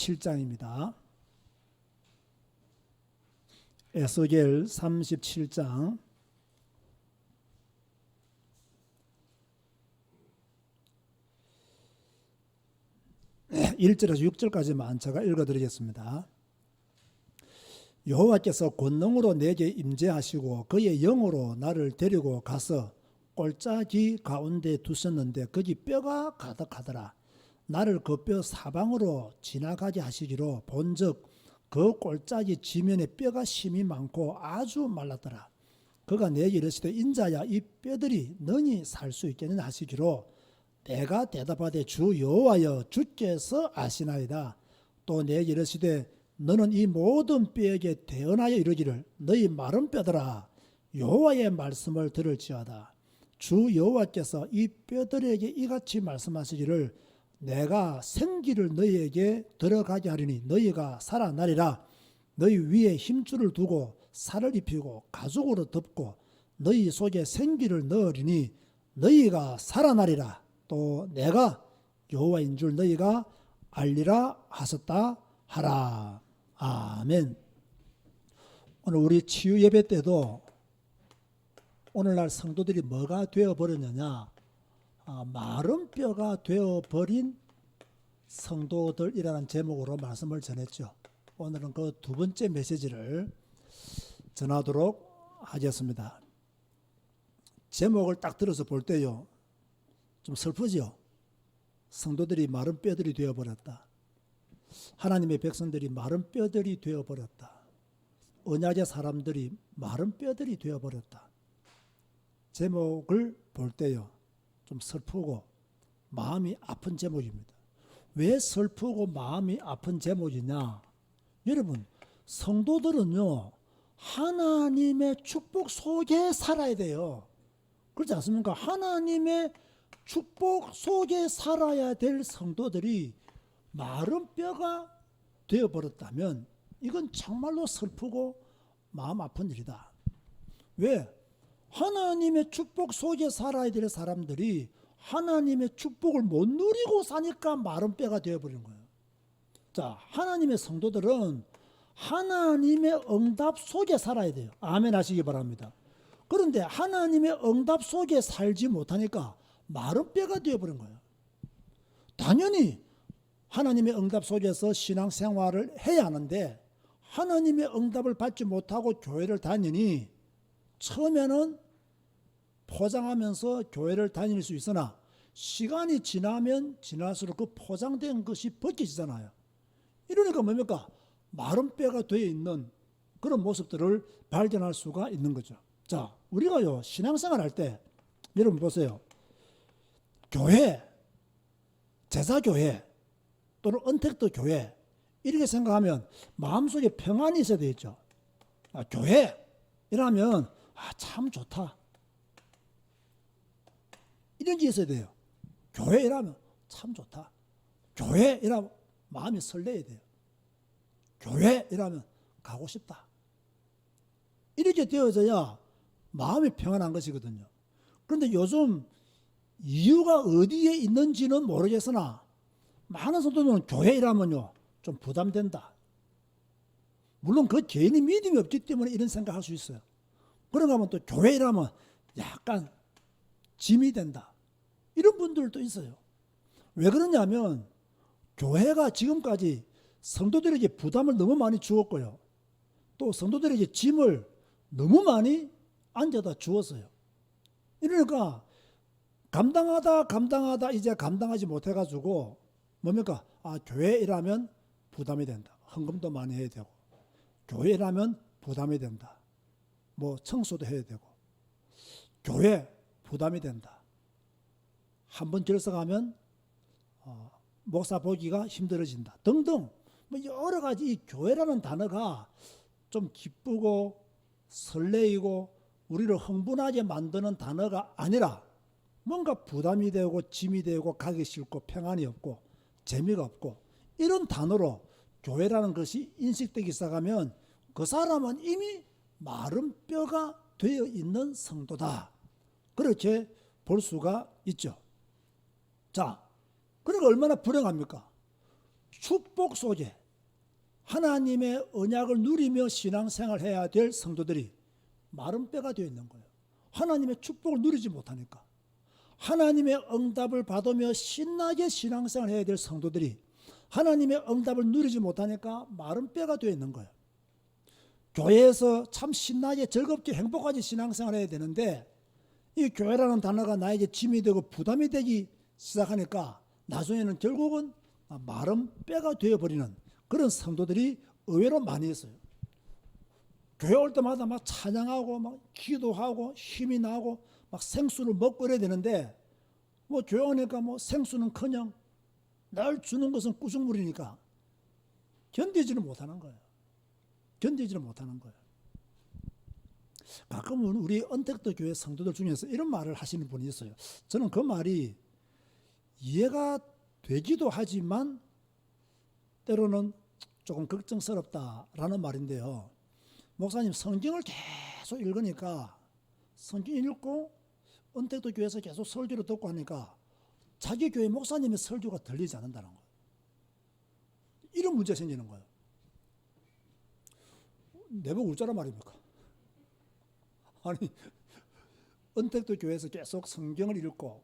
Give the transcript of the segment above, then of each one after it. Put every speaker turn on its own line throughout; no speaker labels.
37장입니다. 에스겔 37장 1절에서 6절까지만 제가 읽어드리겠습니다. 여호와께서 권능으로 내게 임재하시고 그의 영으로 나를 데리고 가서 골짜기 가운데 두셨는데 거기 뼈가 가득하더라. 나를 그 뼈 사방으로 지나가게 하시기로 본즉 그 골짜기 지면에 뼈가 심이 많고 아주 말랐더라. 그가 내게 이르시되 인자야 이 뼈들이 능히 살 수 있겠느냐 하시기로 내가 대답하되 주 여호와여 주께서 아시나이다. 또 내게 이르시되 너는 이 모든 뼈에게 대언하여 이르기를 너희 마른 뼈들아 여호와의 말씀을 들을지어다. 주 여호와께서 이 뼈들에게 이같이 말씀하시기를 내가 생기를 너희에게 들어가게 하리니 너희가 살아나리라. 너희 위에 힘줄을 두고 살을 입히고 가죽으로 덮고 너희 속에 생기를 넣으리니 너희가 살아나리라. 또 내가 여호와인 줄 너희가 알리라 하셨다 하라. 아멘. 오늘 우리 치유 예배 때도 오늘날 성도들이 뭐가 되어버렸느냐, 마른 뼈가 되어버린 성도들이라는 제목으로 말씀을 전했죠. 오늘은 그 두 번째 메시지를 전하도록 하겠습니다. 제목을 딱 들어서 볼 때요 좀 슬프죠. 성도들이 마른 뼈들이 되어버렸다. 하나님의 백성들이 마른 뼈들이 되어버렸다. 언약의 사람들이 마른 뼈들이 되어버렸다. 제목을 볼 때요 좀 슬프고 마음이 아픈 제목입니다. 왜 슬프고 마음이 아픈 제목이냐? 여러분, 성도들은요 하나님의 축복 속에 살아야 돼요. 그렇지 않습니까? 하나님의 축복 속에 살아야 될 성도들이 마른 뼈가 되어버렸다면 이건 정말로 슬프고 마음 아픈 일이다. 왜? 하나님의 축복 속에 살아야 될 사람들이 하나님의 축복을 못 누리고 사니까 마른 뼈가 되어버린 거예요. 자, 하나님의 성도들은 하나님의 응답 속에 살아야 돼요. 아멘 하시기 바랍니다. 그런데 하나님의 응답 속에 살지 못하니까 마른 뼈가 되어버린 거예요. 당연히 하나님의 응답 속에서 신앙생활을 해야 하는데 하나님의 응답을 받지 못하고 교회를 다니니 처음에는 포장하면서 교회를 다닐 수 있으나 시간이 지나면 지날수록 그 포장된 것이 벗겨지잖아요. 이러니까 뭡니까? 마른 뼈가 되어 있는 그런 모습들을 발견할 수가 있는 거죠. 자, 우리가요 신앙생활 할 때 여러분 보세요. 교회, 제사교회 또는 언택트 교회 이렇게 생각하면 마음속에 평안이 있어야 되겠죠. 교회 이라면 참 좋다 이런 게 있어야 돼요. 교회 이라면 참 좋다. 교회 이라면 마음이 설레야 돼요. 교회 이라면 가고 싶다. 이렇게 되어져야 마음이 평안한 것이거든요. 그런데 요즘 이유가 어디에 있는지는 모르겠으나 많은 성도들은 교회라면요 좀 부담된다. 물론 그 개인이 믿음이 없기 때문에 이런 생각할 수 있어요. 그런가 하면 또 교회라면 약간 짐이 된다. 이런 분들도 있어요. 왜 그러냐면 교회가 지금까지 성도들에게 부담을 너무 많이 주었고요. 또 성도들에게 짐을 너무 많이 안겨다 주었어요. 이러니까 감당하다 이제 감당하지 못해가지고 뭡니까? 교회라면 부담이 된다. 헌금도 많이 해야 되고 교회라면 부담이 된다. 뭐 청소도 해야 되고 교회 부담이 된다. 한번 결석하면 목사 보기가 힘들어진다. 등등 뭐 여러 가지 이 교회라는 단어가 좀 기쁘고 설레이고 우리를 흥분하게 만드는 단어가 아니라 뭔가 부담이 되고 짐이 되고 가기 싫고 평안이 없고 재미가 없고 이런 단어로 교회라는 것이 인식되기 시작하면 그 사람은 이미 마른 뼈가 되어 있는 성도다. 그렇게 볼 수가 있죠. 자, 그러니까 얼마나 불행합니까? 축복 속에 하나님의 언약을 누리며 신앙생활을 해야 될 성도들이 마른 뼈가 되어 있는 거예요. 하나님의 축복을 누리지 못하니까. 하나님의 응답을 받으며 신나게 신앙생활을 해야 될 성도들이 하나님의 응답을 누리지 못하니까 마른 뼈가 되어 있는 거예요. 교회에서 참 신나게 즐겁게 행복하게 신앙생활을 해야 되는데 이 교회라는 단어가 나에게 짐이 되고 부담이 되기 시작하니까 나중에는 결국은 마른 뼈가 되어버리는 그런 성도들이 의외로 많이 있어요. 교회 올 때마다 막 찬양하고 막 기도하고 힘이 나고 막 생수를 먹고 이래야 되는데 뭐 교회 오니까 뭐 생수는커녕 날 주는 것은 꾸중물이니까 견디지를 못하는 거예요. 견디지를 못하는 거예요. 가끔은 우리 언택트 교회 성도들 중에서 이런 말을 하시는 분이 있어요. 저는 그 말이 이해가 되기도 하지만 때로는 조금 걱정스럽다라는 말인데요. 목사님 성경을 계속 읽으니까 성경 읽고 언택트 교회에서 계속 설교를 듣고 하니까 자기 교회 목사님의 설교가 들리지 않는다는 거예요. 이런 문제가 생기는 거예요. 내보고 울자란 말입니까? 아니 언택트 교회에서 계속 성경을 읽고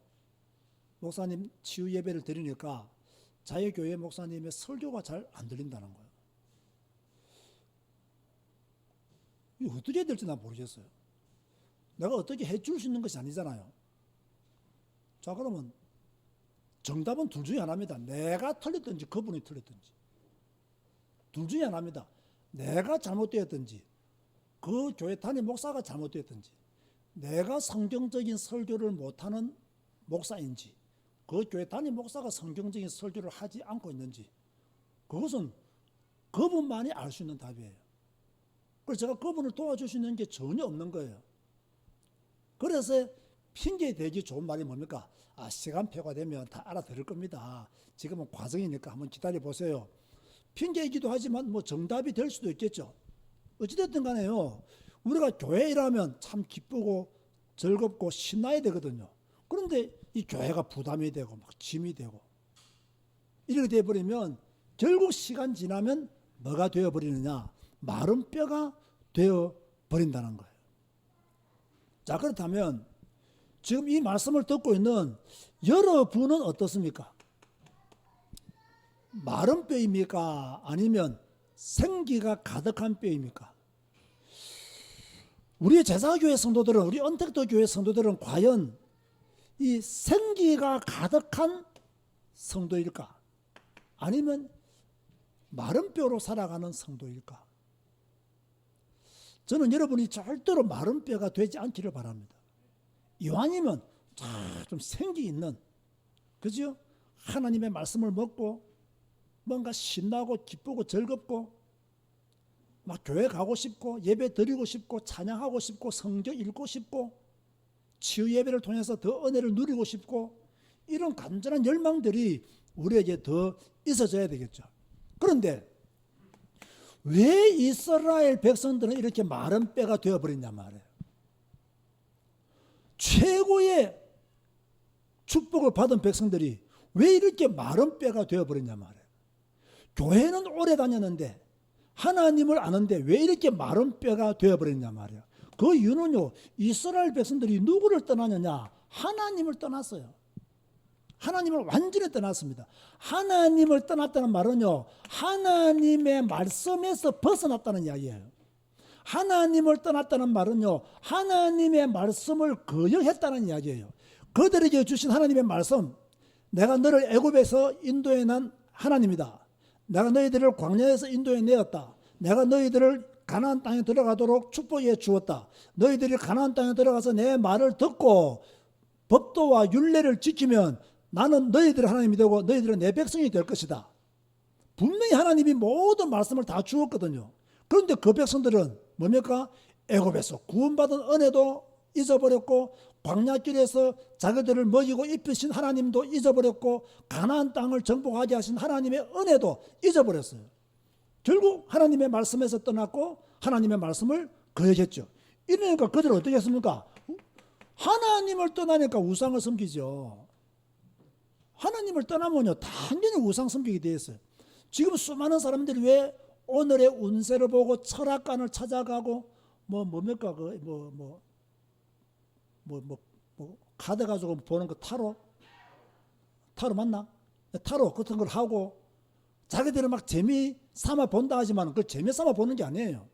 목사님 치유 예배를 드리니까 자기 교회 목사님의 설교가 잘 안 들린다는 거예요. 이거 어떻게 해야 될지 난 모르겠어요. 내가 어떻게 해줄 수 있는 것이 아니잖아요. 자, 그러면 정답은 둘 중에 하나입니다. 내가 틀렸든지 그분이 틀렸든지. 둘 중에 하나입니다. 내가 잘못되었든지 그 교회 담임 목사가 잘못되었든지 내가 성경적인 설교를 못하는 목사인지 그 교회 담임 목사가 성경적인 설교를 하지 않고 있는지 그것은 그분만이 알 수 있는 답이에요. 그래서 제가 그분을 도와줄 수 있는 게 전혀 없는 거예요. 그래서 핑계 대기 좋은 말이 뭡니까? 시간표가 되면 다 알아들을 겁니다. 지금은 과정이니까 한번 기다려 보세요. 핑계이기도 하지만 뭐 정답이 될 수도 있겠죠. 어찌됐든 간에요. 우리가 교회에 일하면 참 기쁘고 즐겁고 신나야 되거든요. 그런데 이 교회가 부담이 되고 막 짐이 되고 이렇게 되어버리면 결국 시간 지나면 뭐가 되어버리느냐? 마른 뼈가 되어버린다는 거예요. 자, 그렇다면 지금 이 말씀을 듣고 있는 여러분은 어떻습니까? 마른 뼈입니까? 아니면 생기가 가득한 뼈입니까? 우리 제사교회 성도들은, 우리 언택트 교회 성도들은 과연 이 생기가 가득한 성도일까? 아니면 마른 뼈로 살아가는 성도일까? 저는 여러분이 절대로 마른 뼈가 되지 않기를 바랍니다. 이왕이면 좀 생기 있는, 그죠? 하나님의 말씀을 먹고 뭔가 신나고 기쁘고 즐겁고 막 교회 가고 싶고 예배 드리고 싶고 찬양하고 싶고 성경 읽고 싶고 치유 예배를 통해서 더 은혜를 누리고 싶고 이런 간절한 열망들이 우리에게 더 있어져야 되겠죠. 그런데 왜 이스라엘 백성들은 이렇게 마른 뼈가 되어버렸냐 말이에요. 최고의 축복을 받은 백성들이 왜 이렇게 마른 뼈가 되어버렸냐 말이에요. 교회는 오래 다녔는데 하나님을 아는데 왜 이렇게 마른 뼈가 되어버렸냐 말이에요. 그 이유는요, 이스라엘 백성들이 누구를 떠나느냐? 하나님을 떠났어요. 하나님을 완전히 떠났습니다. 하나님을 떠났다는 말은요, 하나님의 말씀에서 벗어났다는 이야기예요. 하나님을 떠났다는 말은요, 하나님의 말씀을 거역했다는 이야기예요. 그들에게 주신 하나님의 말씀, 내가 너를 애굽에서 인도해 난 하나님이다. 내가 너희들을 광야에서 인도해 내었다. 내가 너희들을 가나안 땅에 들어가도록 축복해 주었다. 너희들이 가나안 땅에 들어가서 내 말을 듣고 법도와 율례를 지키면 나는 너희들의 하나님이 되고 너희들은 내 백성이 될 것이다. 분명히 하나님이 모든 말씀을 다 주었거든요. 그런데 그 백성들은 뭡니까? 애굽에서 구원받은 은혜도 잊어버렸고 광야길에서 자기들을 먹이고 입히신 하나님도 잊어버렸고 가나안 땅을 정복하게 하신 하나님의 은혜도 잊어버렸어요. 결국 하나님의 말씀에서 떠났고 하나님의 말씀을 거역했죠. 이러니까 그들은 어떻게 했습니까? 하나님을 떠나니까 우상을 섬기죠. 하나님을 떠나면요 당연히 우상 섬기게 되어 있어요. 지금 수많은 사람들이 왜 오늘의 운세를 보고 철학관을 찾아가고 뭡니까 카드 가지고 보는 거 타로 맞나? 타로 같은 걸 하고 자기들은 막 재미 삼아 본다 하지만 그 재미 삼아 보는 게 아니에요.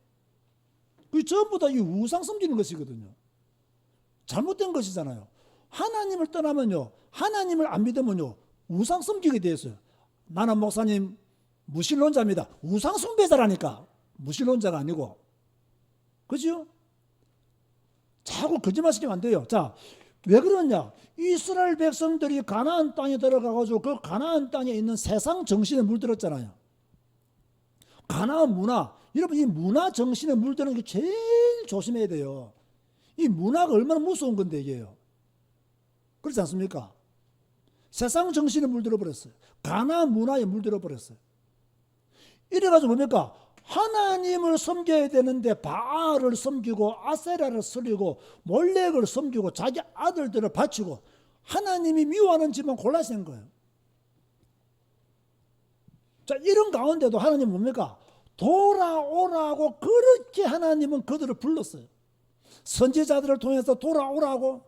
그 전부 다 이 우상 섬기는 것이거든요. 잘못된 것이잖아요. 하나님을 떠나면요, 하나님을 안 믿으면요, 우상 섬기게 돼 있어요. 나는 목사님 무신론자입니다. 우상 숭배자라니까. 무신론자가 아니고. 그죠? 자꾸 거짓말 시키면 안 돼요. 자, 왜 그러냐? 이스라엘 백성들이 가나안 땅에 들어가가지고 그 가나안 땅에 있는 세상 정신에 물들었잖아요. 가나안 문화. 여러분, 이 문화 정신에 물드는 게 제일 조심해야 돼요. 이 문화가 얼마나 무서운 건데 이게요. 그렇지 않습니까? 세상 정신에 물들어 버렸어요. 가나안 문화에 물들어 버렸어요. 이래가지고 뭡니까? 하나님을 섬겨야 되는데 바알을 섬기고 아세라를 섬기고 몰렉을 섬기고 자기 아들들을 바치고 하나님이 미워하는 집만 골라서 한 거예요. 자, 이런 가운데도 하나님 뭡니까? 돌아오라고 그렇게 하나님은 그들을 불렀어요. 선지자들을 통해서 돌아오라고.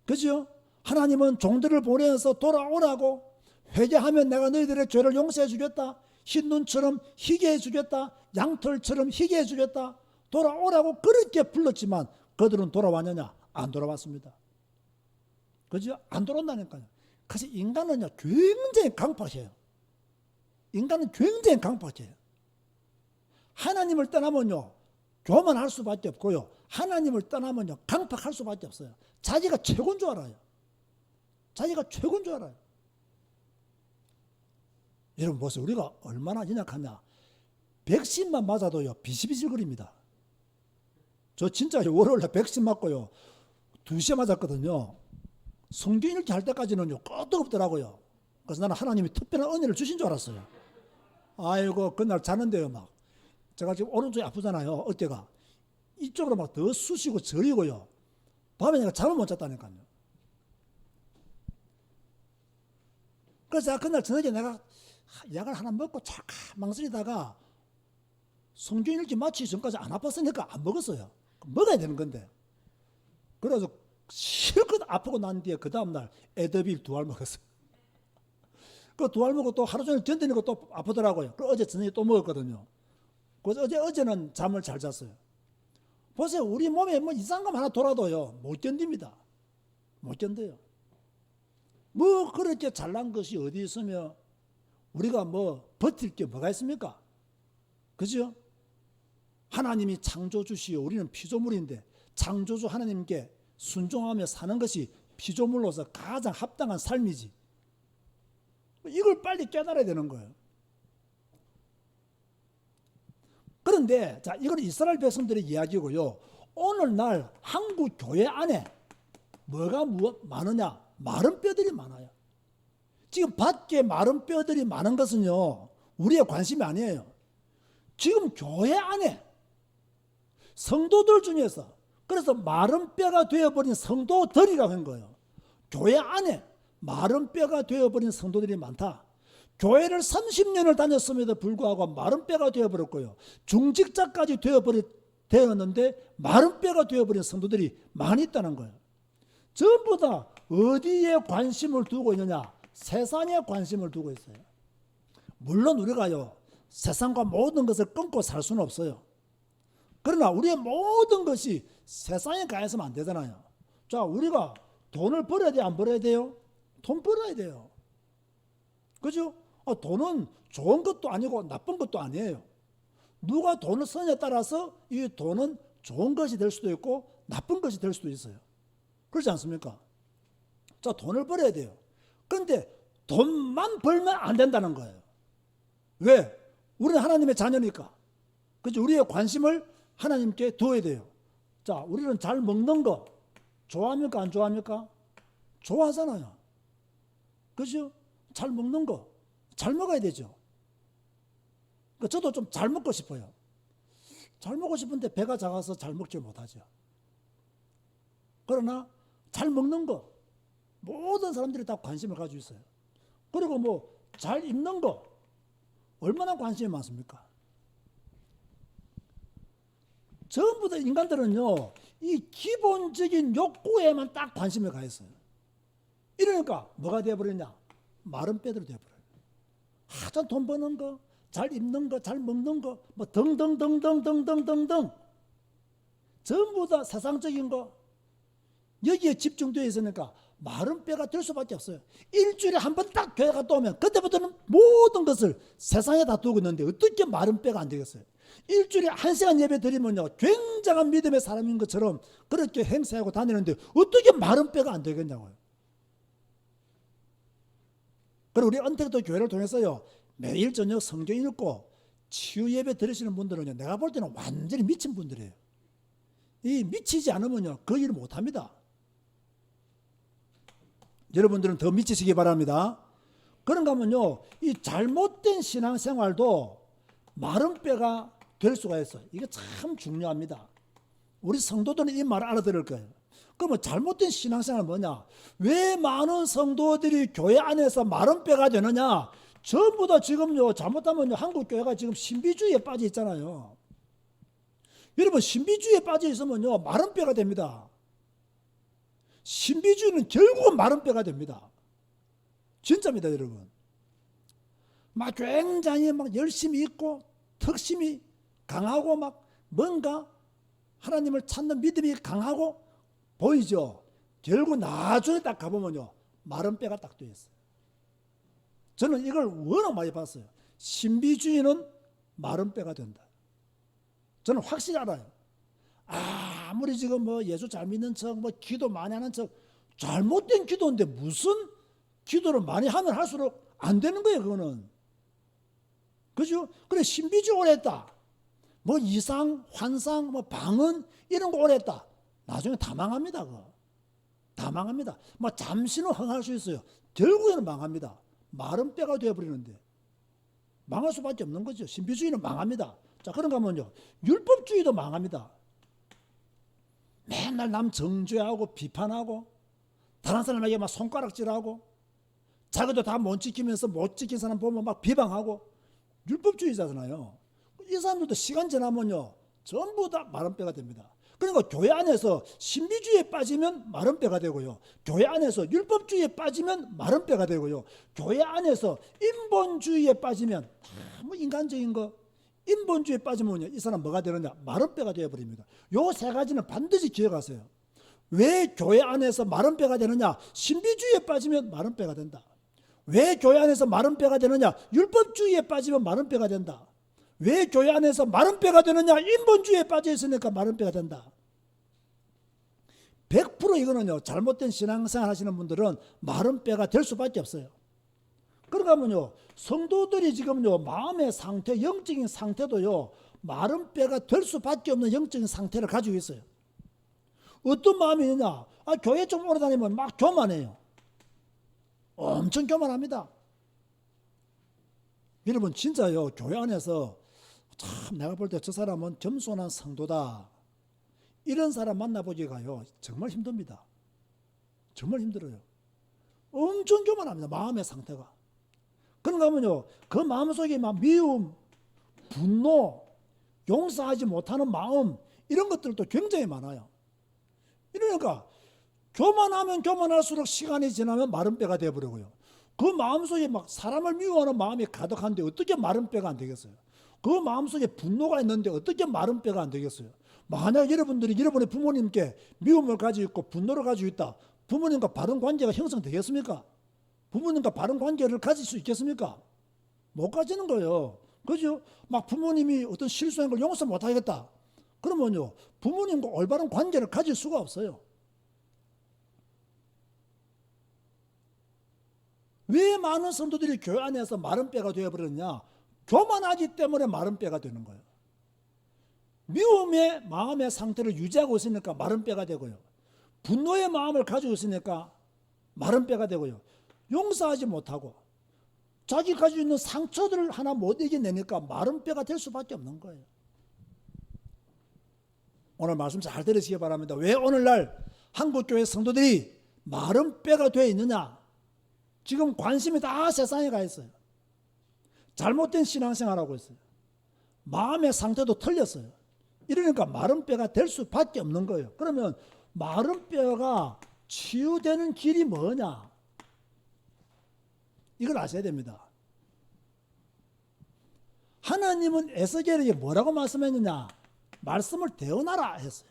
그죠? 하나님은 종들을 보내서 돌아오라고. 회개하면 내가 너희들의 죄를 용서해 주겠다. 흰눈처럼 희게 해주겠다. 양털처럼 희게 해주겠다. 돌아오라고 그렇게 불렀지만 그들은 돌아왔느냐? 안 돌아왔습니다. 그죠? 안 돌아온다니까요. 그래서 인간은요, 굉장히 강팍해요. 인간은 굉장히 강팍해요. 하나님을 떠나면요, 교만할 수밖에 없고요. 하나님을 떠나면요, 강팍할 수밖에 없어요. 자기가 최고인 줄 알아요. 자기가 최고인 줄 알아요. 여러분 보세요. 우리가 얼마나 연약하냐. 백신만 맞아도요, 비실비실거립니다. 저 진짜 월요일에 백신 맞고요, 2시에 맞았거든요. 성경 읽기 할 때까지는요, 끄떡없더라고요. 그래서 나는 하나님이 특별한 은혜를 주신 줄 알았어요. 아이고, 그날 자는데요, 막. 제가 지금 오른쪽이 아프잖아요, 어깨가. 이쪽으로 막 더 쑤시고 저리고요. 밤에 내가 잠을 못 잤다니까요. 그래서 제가 그날 저녁에 내가 약을 하나 먹고 잠깐 망설이다가 성경 읽기 마치기 전까지 안 아팠으니까 안 먹었어요. 먹어야 되는 건데. 그래서 실컷 아프고 난 뒤에 그 다음날 에드빌 2알 먹었어요. 그 2알 먹고 또 하루 종일 견디니까 또 아프더라고요. 그 어제 저녁에 또 먹었거든요. 그래서 어제는 잠을 잘 잤어요. 보세요. 우리 몸에 뭐 이상한 거 하나 돌아도요, 못 견딥니다. 못 견뎌요. 뭐 그렇게 잘난 것이 어디 있으며 우리가 뭐 버틸 게 뭐가 있습니까? 그죠? 하나님이 창조주시요, 우리는 피조물인데 창조주 하나님께 순종하며 사는 것이 피조물로서 가장 합당한 삶이지. 이걸 빨리 깨달아야 되는 거예요. 그런데 자, 이건 이스라엘 백성들의 이야기고요. 오늘날 한국 교회 안에 뭐가 많으냐? 마른 뼈들이 많아요. 지금 밖에 마른 뼈들이 많은 것은요, 우리의 관심이 아니에요. 지금 교회 안에 성도들 중에서, 그래서 마른 뼈가 되어버린 성도들이라고 한 거예요. 교회 안에 마른 뼈가 되어버린 성도들이 많다. 교회를 30년을 다녔음에도 불구하고 마른 뼈가 되어버렸고요, 중직자까지 되었는데 마른 뼈가 되어버린 성도들이 많이 있다는 거예요. 전부 다 어디에 관심을 두고 있느냐? 세상에 관심을 두고 있어요. 물론 우리가요, 세상과 모든 것을 끊고 살 수는 없어요. 그러나 우리의 모든 것이 세상에 가 있으면 안 되잖아요. 자, 우리가 돈을 벌어야 돼요? 안 벌어야 돼요? 돈 벌어야 돼요. 그죠? 돈은 좋은 것도 아니고 나쁜 것도 아니에요. 누가 돈을 쓰느냐에 따라서 이 돈은 좋은 것이 될 수도 있고 나쁜 것이 될 수도 있어요. 그렇지 않습니까? 자, 돈을 벌어야 돼요. 그런데 돈만 벌면 안 된다는 거예요. 왜? 우리는 하나님의 자녀니까. 그죠? 우리의 관심을 하나님께 두어야 돼요. 자, 우리는 잘 먹는 거 좋아합니까? 안 좋아합니까? 좋아하잖아요. 그죠? 잘 먹는 거 잘 먹어야 되죠. 그러니까 저도 좀 잘 먹고 싶어요. 잘 먹고 싶은데 배가 작아서 잘 먹지 못하죠. 그러나 잘 먹는 거 모든 사람들이 다 관심을 가지고 있어요. 그리고 뭐 잘 입는 거, 얼마나 관심이 많습니까? 전부 다 인간들은요, 이 기본적인 욕구에만 딱 관심을 가했어요. 이러니까 뭐가 되어버렸냐? 마른 뼈대로 되어버려요. 하여튼 돈 버는 거, 잘 입는 거, 잘 먹는 거, 뭐 등등등등등등등등 전부 다 세상적인 거 여기에 집중되어 있으니까 마른 뼈가 될 수밖에 없어요. 일주일에 한 번 딱 교회 갔다 오면 그때부터는 모든 것을 세상에 다 두고 있는데 어떻게 마른 뼈가 안 되겠어요? 일주일에 1시간 예배 드리면요 굉장한 믿음의 사람인 것처럼 그렇게 행세하고 다니는데 어떻게 마른 뼈가 안 되겠냐고요. 그리고 우리 언택도 교회를 통해서요 매일 저녁 성경 읽고 치유 예배 드리시는 분들은요 내가 볼 때는 완전히 미친 분들이에요. 이 미치지 않으면요 그 일을 못합니다. 여러분들은 더 미치시기 바랍니다. 그런가 하면요 이 잘못된 신앙생활도 마른 뼈가 될 수가 있어요. 이게 참 중요합니다. 우리 성도들은 이 말을 알아들을 거예요. 그러면 잘못된 신앙생활은 뭐냐? 왜 많은 성도들이 교회 안에서 마른 뼈가 되느냐? 전부 다 지금요 잘못하면요 한국 교회가 지금 신비주의에 빠져 있잖아요. 여러분 신비주의에 빠져 있으면요 마른 뼈가 됩니다. 신비주의는 결국은 마른 뼈가 됩니다. 진짜입니다, 여러분. 막 굉장히 막 열심히 있고 턱심이 강하고 막 뭔가 하나님을 찾는 믿음이 강하고 보이죠. 결국 나중에 딱 가보면요 마른 뼈가 딱 되어 있어요. 저는 이걸 워낙 많이 봤어요. 신비주의는 마른 뼈가 된다. 저는 확실히 알아요. 아무리 지금 뭐 예수 잘 믿는 척, 뭐 기도 많이 하는 척, 잘못된 기도인데 무슨 기도를 많이 하면 할수록 안 되는 거예요, 그거는. 그죠? 그래, 신비주의 오래 했다. 뭐 이상, 환상, 뭐 방언, 이런 거 오래 했다. 나중에 다 망합니다, 그거. 다 망합니다. 뭐 잠시는 흥할 수 있어요. 결국에는 망합니다. 마른 뼈가 되어버리는데. 망할 수밖에 없는 거죠. 신비주의는 망합니다. 자, 그런가 하면요. 율법주의도 망합니다. 맨날 남 정죄하고 비판하고 다른 사람에게 막 손가락질하고 자기도 다 못 지키면서 못 지킨 사람 보면 막 비방하고 율법주의자잖아요. 이 사람들도 시간 지나면요 전부 다 마른 뼈가 됩니다. 그러니까 교회 안에서 신비주의에 빠지면 마른 뼈가 되고요. 교회 안에서 율법주의에 빠지면 마른 뼈가 되고요. 교회 안에서 인본주의에 빠지면 뭐 인간적인 거 인본주의에 빠지면요 이 사람 뭐가 되느냐? 마른 뼈가 되어버립니다. 요 세 가지는 반드시 기억하세요. 왜 교회 안에서 마른 뼈가 되느냐? 신비주의에 빠지면 마른 뼈가 된다. 왜 교회 안에서 마른 뼈가 되느냐? 율법주의에 빠지면 마른 뼈가 된다. 왜 교회 안에서 마른 뼈가 되느냐? 인본주의에 빠져 있으니까 마른 뼈가 된다. 100% 이거는요 잘못된 신앙생활 하시는 분들은 마른 뼈가 될 수밖에 없어요. 그러니까 하면요 성도들이 지금요 마음의 상태, 영적인 상태도요 마른 뼈가 될 수밖에 없는 영적인 상태를 가지고 있어요. 어떤 마음이 있느냐? 교회 좀 오래 다니면 막 교만해요. 엄청 교만합니다. 여러분 진짜요 교회 안에서 참 내가 볼 때 저 사람은 겸손한 성도다 이런 사람 만나보기가요 정말 힘듭니다. 정말 힘들어요. 엄청 교만합니다. 마음의 상태가. 그런가 하면요 그 마음속에 막 미움, 분노, 용서하지 못하는 마음 이런 것들도 굉장히 많아요. 이러니까 교만하면 교만할수록 시간이 지나면 마른 뼈가 되어버리고요. 그 마음속에 막 사람을 미워하는 마음이 가득한데 어떻게 마른 뼈가 안 되겠어요? 그 마음속에 분노가 있는데 어떻게 마른 뼈가 안 되겠어요? 만약 여러분들이 여러분의 부모님께 미움을 가지고 있고 분노를 가지고 있다. 부모님과 바른 관계가 형성되겠습니까? 부모님과 바른 관계를 가질 수 있겠습니까? 못 가지는 거예요. 그죠? 막 부모님이 어떤 실수한 걸 용서 못 하겠다. 그러면요 부모님과 올바른 관계를 가질 수가 없어요. 왜 많은 성도들이 교회 안에서 마른 뼈가 되어버렸냐? 교만하기 때문에 마른 뼈가 되는 거예요. 미움의 마음의 상태를 유지하고 있으니까 마른 뼈가 되고요. 분노의 마음을 가지고 있으니까 마른 뼈가 되고요. 용서하지 못하고 자기 가지고 있는 상처들을 하나 못 이겨내니까 마른 뼈가 될 수밖에 없는 거예요. 오늘 말씀 잘 들으시기 바랍니다. 왜 오늘날 한국교회 성도들이 마른 뼈가 되어 있느냐? 지금 관심이 다 세상에 가 있어요. 잘못된 신앙생활하고 있어요. 마음의 상태도 틀렸어요. 이러니까 마른 뼈가 될 수밖에 없는 거예요. 그러면 마른 뼈가 치유되는 길이 뭐냐? 이걸 아셔야 됩니다. 하나님은 에스겔에게 뭐라고 말씀했느냐? 말씀을 대언하라 했어요.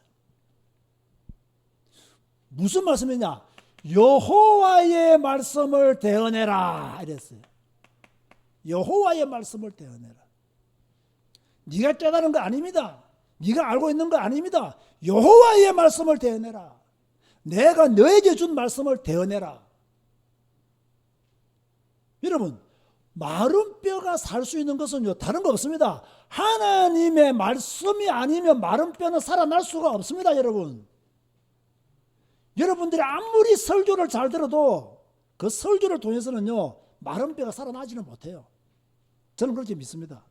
무슨 말씀이냐? 여호와의 말씀을 대언해라 이랬어요. 여호와의 말씀을 대언해라. 네가 깨달은 거 아닙니다. 네가 알고 있는 거 아닙니다. 여호와의 말씀을 대언해라. 내가 너에게 준 말씀을 대언해라. 여러분, 마른 뼈가 살 수 있는 것은요, 다른 거 없습니다. 하나님의 말씀이 아니면 마른 뼈는 살아날 수가 없습니다, 여러분. 여러분들이 아무리 설교를 잘 들어도 그 설교를 통해서는요, 마른 뼈가 살아나지는 못해요. 저는 그렇게 믿습니다.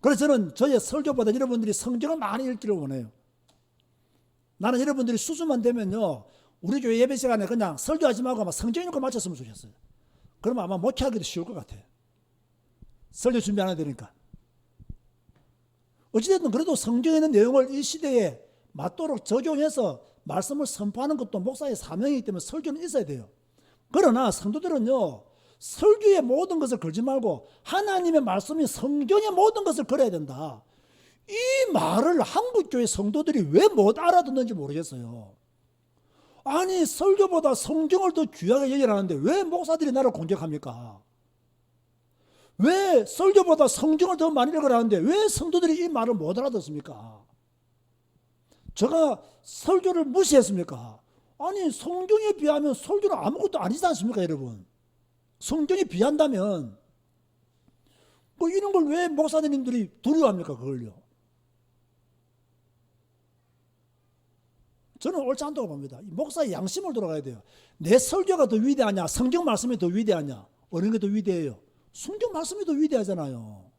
그래서 저는 저의 설교보다 여러분들이 성경을 많이 읽기를 원해요. 나는 여러분들이 수준만 되면요, 우리 교회 예배 시간에 그냥 설교하지 말고 아마 성경 읽고 마쳤으면 좋겠어요. 그러면 아마 목회하기도 쉬울 것 같아요. 설교 준비 안 해야 되니까. 어찌됐든 그래도 성경에 있는 내용을 이 시대에 맞도록 적용해서 말씀을 선포하는 것도 목사의 사명이기 때문에 설교는 있어야 돼요. 그러나 성도들은요, 설교의 모든 것을 걸지 말고 하나님의 말씀이 성경의 모든 것을 걸어야 된다. 이 말을 한국교회 성도들이 왜 못 알아듣는지 모르겠어요. 아니, 설교보다 성경을 더 귀하게 여기라는데 왜 목사들이 나를 공격합니까? 왜 설교보다 성경을 더 많이 읽으라는데 왜 성도들이 이 말을 못 알아듣습니까? 제가 설교를 무시했습니까? 아니, 성경에 비하면 설교는 아무것도 아니지 않습니까, 여러분? 성경에 비한다면 뭐 이런 걸 왜 목사님들이 두려워합니까, 그걸요? 저는 옳지 않다고 봅니다. 목사의 양심을 돌아가야 돼요. 내 설교가 더 위대하냐, 성경 말씀이 더 위대하냐, 어느 게 더 위대해요? 성경 말씀이 더 위대하잖아요.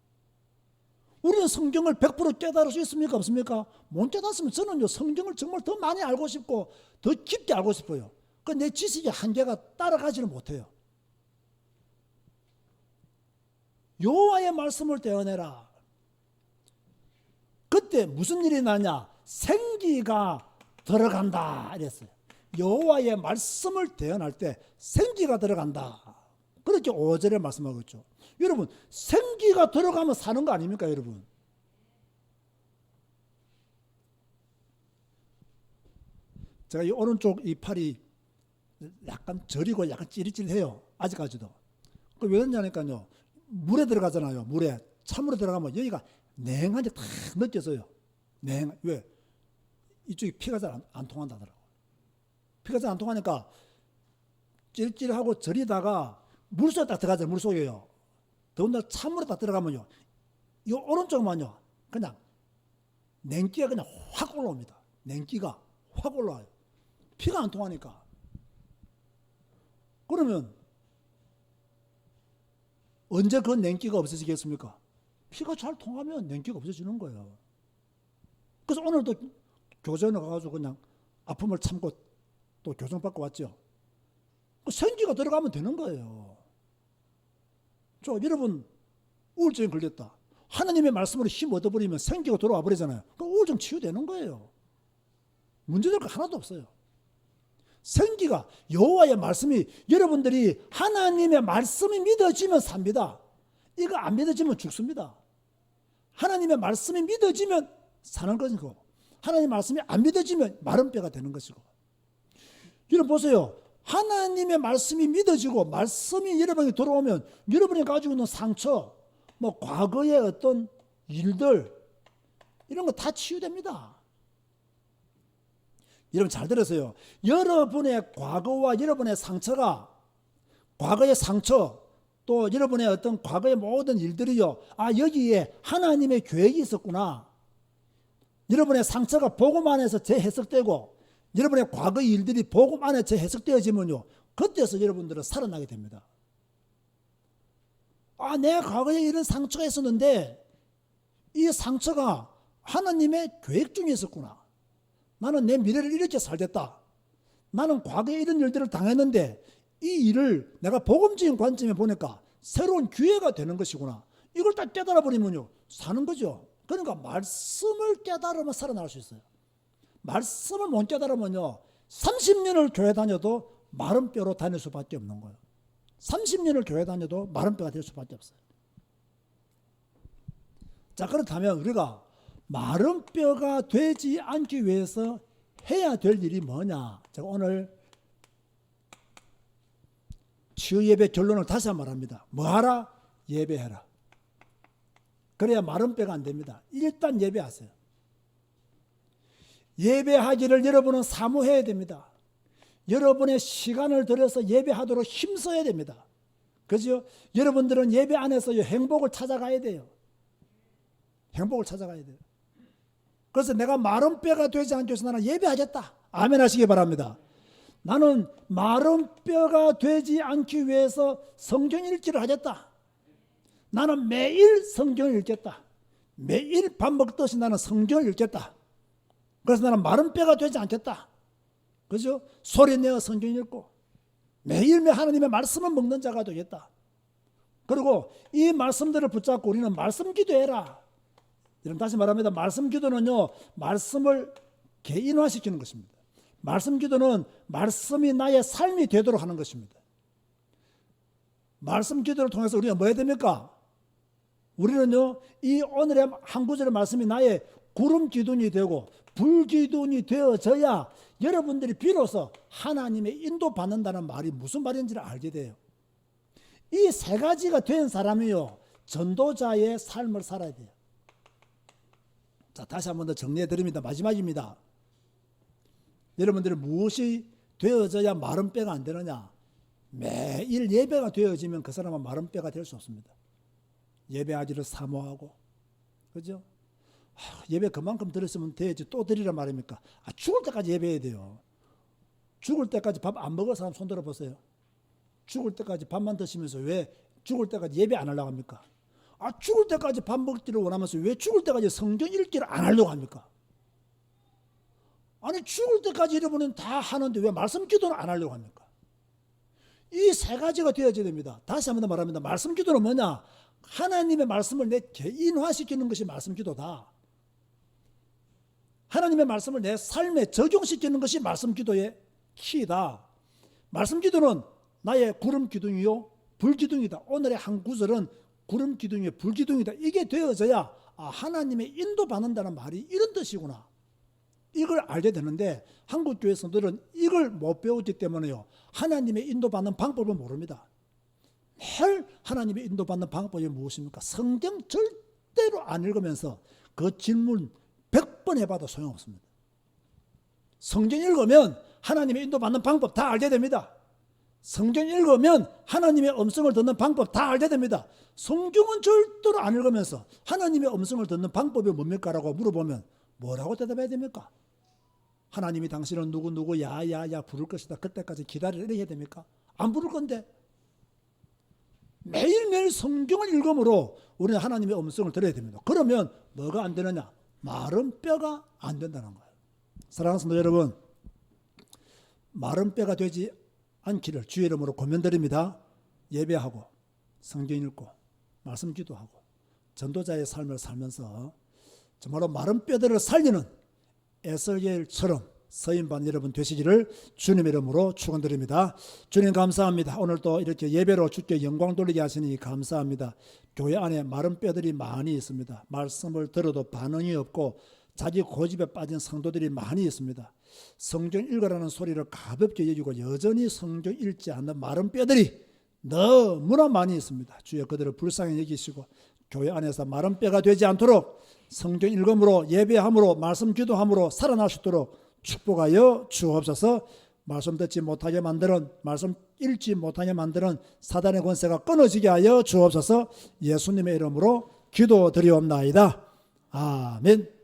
우리는 성경을 100% 깨달을 수 있습니까, 없습니까? 못 깨닫으면 저는요, 성경을 정말 더 많이 알고 싶고 더 깊게 알고 싶어요. 그 내 지식의 한계가 따라가지를 못해요. 여호와의 말씀을 대언해라. 그때 무슨 일이 나냐? 생기가 들어간다 이랬어요. 여호와의 말씀을 대언할 때 생기가 들어간다. 그렇게 5절에 말씀하고 있죠. 여러분, 생기가 들어가면 사는 거 아닙니까, 여러분? 제가 이 오른쪽 이 팔이 약간 저리고 약간 찌릿찌릿해요. 아직까지도. 그 왜 그러냐니까요. 물에 들어가잖아요. 물에. 찬물에 들어가면 여기가 냉한지 탁 느껴져요. 왜? 이쪽이 피가 잘 안 통한다더라고요. 피가 잘 안 통하니까 찔찔하고 저리다가 물속에 딱 들어가잖아요. 물속에요. 더군다나 찬물에 딱 들어가면요, 이 오른쪽만요, 그냥 냉기가 그냥 확 올라옵니다. 냉기가 확 올라와요. 피가 안 통하니까. 그러면 언제 그 냉기가 없어지겠습니까? 피가 잘 통하면 냉기가 없어지는 거예요. 그래서 오늘도 교정에 가가지고 그냥 아픔을 참고 또 교정받고 왔죠. 생기가 들어가면 되는 거예요. 여러분, 우울증에 걸렸다. 하나님의 말씀으로 힘 얻어버리면 생기가 돌아와 버리잖아요. 그 우울증 치유되는 거예요. 문제될 거 하나도 없어요. 생기가, 여호와의 말씀이, 여러분들이 하나님의 말씀이 믿어지면 삽니다. 이거 안 믿어지면 죽습니다. 하나님의 말씀이 믿어지면 사는 것이고, 하나님의 말씀이 안 믿어지면 마른 뼈가 되는 것이고. 여러분 보세요. 하나님의 말씀이 믿어지고 말씀이 여러분에게 들어오면 여러분이 가지고 있는 상처, 뭐 과거의 어떤 일들, 이런 거 다 치유됩니다. 여러분 잘 들으세요. 여러분의 과거와 여러분의 상처가, 과거의 상처, 또 여러분의 어떤 과거의 모든 일들이요, 여기에 하나님의 계획이 있었구나. 여러분의 상처가 복음 안에서 재해석되고 여러분의 과거의 일들이 복음 안에 재해석되어지면요, 그때서 여러분들은 살아나게 됩니다. 내 과거에 이런 상처가 있었는데 이 상처가 하나님의 계획 중에 있었구나. 나는 내 미래를 이렇게 살겠다. 나는 과거에 이런 일들을 당했는데 이 일을 내가 복음적인 관점에 보니까 새로운 기회가 되는 것이구나. 이걸 딱 깨달아 버리면요 사는 거죠. 그러니까 말씀을 깨달으면 살아날 수 있어요. 말씀을 못 깨달으면요 30년을 교회 다녀도 마른 뼈로 다닐 수밖에 없는 거예요. 30년을 교회 다녀도 마른 뼈가 될 수밖에 없어요. 자, 그렇다면 우리가 마른 뼈가 되지 않기 위해서 해야 될 일이 뭐냐? 제가 오늘 치유 예배 결론을 다시 한번 말합니다. 뭐하라? 예배해라. 그래야 마른 뼈가 안 됩니다. 일단 예배하세요. 예배하기를 여러분은 사모해야 됩니다. 여러분의 시간을 들여서 예배하도록 힘써야 됩니다. 그죠? 여러분들은 예배 안에서 행복을 찾아가야 돼요. 행복을 찾아가야 돼요. 그래서 내가 마른 뼈가 되지 않기 위해서 나는 예배하겠다. 아멘 하시기 바랍니다. 나는 마른 뼈가 되지 않기 위해서 성경 읽기를 하겠다. 나는 매일 성경을 읽겠다. 매일 밥 먹듯이 나는 성경을 읽겠다. 그래서 나는 마른 뼈가 되지 않겠다. 그죠? 소리내어 성경 읽고 매일매일 하나님의 말씀을 먹는 자가 되겠다. 그리고 이 말씀들을 붙잡고 우리는 말씀 기도해라. 이런 다시 말합니다. 말씀 기도는요, 말씀을 개인화시키는 것입니다. 말씀 기도는 말씀이 나의 삶이 되도록 하는 것입니다. 말씀 기도를 통해서 우리가 뭐 해야 됩니까? 우리는요, 이 오늘의 한 구절의 말씀이 나의 구름 기둥이 되고 불 기둥이 되어져야 여러분들이 비로소 하나님의 인도 받는다는 말이 무슨 말인지를 알게 돼요. 이 세 가지가 된 사람이요, 전도자의 삶을 살아야 돼요. 자, 다시 한 번 더 정리해 드립니다. 마지막입니다. 여러분들이 무엇이 되어져야 마른 뼈가 안 되느냐? 매일 예배가 되어지면 그 사람은 마른 뼈가 될 수 없습니다. 예배하기를 사모하고, 그죠? 예배 그만큼 드렸으면 되지 또 드리란 말입니까? 죽을 때까지 예배해야 돼요. 죽을 때까지 밥 안 먹을 사람 손 들어보세요. 죽을 때까지 밥만 드시면서 왜 죽을 때까지 예배 안 하려고 합니까? 죽을 때까지 밥 먹기를 원하면서 왜 죽을 때까지 성경 읽기를 안 하려고 합니까? 아니 죽을 때까지 여러분은 다 하는데 왜 말씀 기도는 안 하려고 합니까? 이 세 가지가 되어져야 됩니다. 다시 한 번 더 말합니다. 말씀 기도는 뭐냐? 하나님의 말씀을 내 개인화시키는 것이 말씀 기도다. 하나님의 말씀을 내 삶에 적용시키는 것이 말씀 기도의 키다. 말씀 기도는 나의 구름 기둥이요 불 기둥이다. 오늘의 한 구절은 구름 기둥이요 불 기둥이다. 이게 되어져야 하나님의 인도받는다는 말이 이런 뜻이구나. 이걸 알게 되는데 한국교회 성도들은 이걸 못 배우기 때문에요. 하나님의 인도받는 방법을 모릅니다. 매일 하나님의 인도받는 방법이 무엇입니까? 성경 절대로 안 읽으면서 그 질문 100번 해봐도 소용없습니다. 성경 읽으면 하나님의 인도받는 방법 다 알게 됩니다. 성경 읽으면 하나님의 음성을 듣는 방법 다 알게 됩니다. 성경은 절대로 안 읽으면서 하나님의 음성을 듣는 방법이 뭡니까? 라고 물어보면 뭐라고 대답해야 됩니까? 하나님이 당신은 누구 야야야 부를 것이다. 그때까지 기다리라 이렇게 해야 됩니까? 안 부를 건데. 매일매일 성경을 읽음으로 우리는 하나님의 음성을 들어야 됩니다. 그러면 뭐가 안 되느냐? 마른 뼈가 안 된다는 거예요. 사랑하는 성도 여러분, 마른 뼈가 되지 않기를 주의 이름으로 권면드립니다. 예배하고 성경 읽고 말씀 기도하고 전도자의 삶을 살면서 정말로 마른 뼈들을 살리는 에스겔처럼 서인반 여러분 되시기를 주님의 이름으로 축원드립니다. 주님 감사합니다. 오늘 또 이렇게 예배로 주께 영광 돌리게 하시니 감사합니다. 교회 안에 마른 뼈들이 많이 있습니다. 말씀을 들어도 반응이 없고 자기 고집에 빠진 성도들이 많이 있습니다. 성경 읽으라는 소리를 가볍게 여기고 여전히 성경 읽지 않는 마른 뼈들이 너무나 많이 있습니다. 주여 그들을 불쌍히 여기시고 교회 안에서 마른 뼈가 되지 않도록 성경 읽음으로 예배함으로 말씀 기도함으로 살아날 수 있도록 축복하여 주옵소서. 말씀 듣지 못하게 만드는 말씀 읽지 못하게 만드는 사단의 권세가 끊어지게 하여 주옵소서. 예수님의 이름으로 기도드리옵나이다. 아멘.